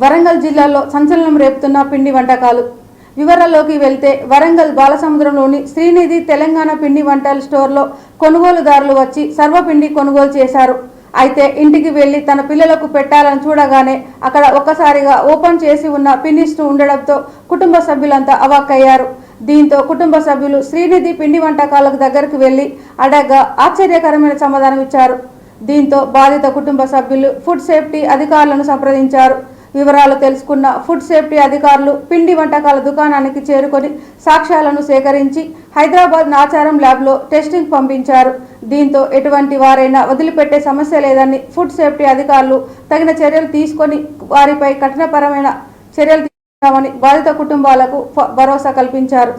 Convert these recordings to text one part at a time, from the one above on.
వరంగల్ జిల్లాలో సంచలనం రేపుతున్న పిండి వంటకాలు. వివరాల్లోకి వెళ్తే వరంగల్ బాలసముద్రంలోని శ్రీనిధి తెలంగాణ పిండి వంటల స్టోర్లో కొనుగోలుదారులు వచ్చి సర్వపిండి కొనుగోలు చేశారు. అయితే ఇంటికి వెళ్లి తన పిల్లలకు పెట్టాలని చూడగానే అక్కడ ఒక్కసారిగా ఓపెన్ చేసి ఉన్న పిండి స్టోర్ ఉండడంతో కుటుంబ సభ్యులంతా అవాక్కయ్యారు. దీంతో కుటుంబ సభ్యులు శ్రీనిధి పిండి వంటకాలకు దగ్గరకు వెళ్లి అడగ్గా ఆశ్చర్యకరమైన సమాధానం ఇచ్చారు. దీంతో బాధిత కుటుంబ సభ్యులు ఫుడ్ సేఫ్టీ అధికారులను సంప్రదించారు. వివరాలు తెలుసుకున్న ఫుడ్ సేఫ్టీ అధికారులు పిండి వంటకాల దుకాణానికి చేరుకొని సాక్ష్యాలను సేకరించి హైదరాబాద్ నాచారం ల్యాబ్లో టెస్టింగ్ పంపించారు. దీంతో ఎటువంటి వారైనా వదిలిపెట్టే సమస్య లేదని ఫుడ్ సేఫ్టీ అధికారులు తగిన చర్యలు తీసుకొని వారిపై కఠినపరమైన చర్యలు తీసుకుంటామని బాధిత కుటుంబాలకు భరోసా కల్పించారు.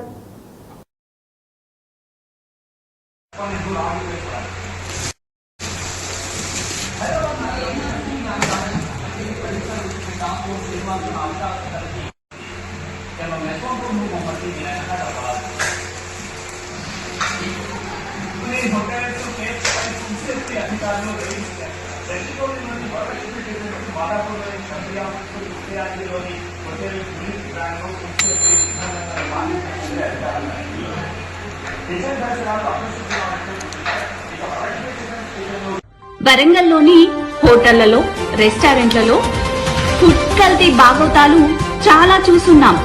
వరంగల్లోని హోటళ్లలో, రెస్టారెంట్లలో ఫుడ్ కల్తీ బాగోతాలు చాలా చూస్తున్నాం.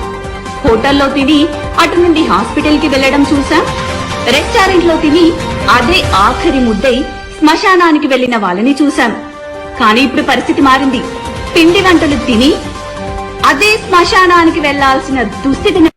హోటల్లో తిని అటు నుండి హాస్పిటల్ కి వెళ్లడం చూసాం. రెస్టారెంట్ లో తిని అదే ఆఖరి ముద్దై శ్మశానానికి వెళ్లిన వాళ్ళని చూసాం. కానీ ఇప్పుడు పరిస్థితి మారింది. పిండి వంటలు తిని అదే శ్మశానానికి వెళ్లాల్సిన దుస్థితిని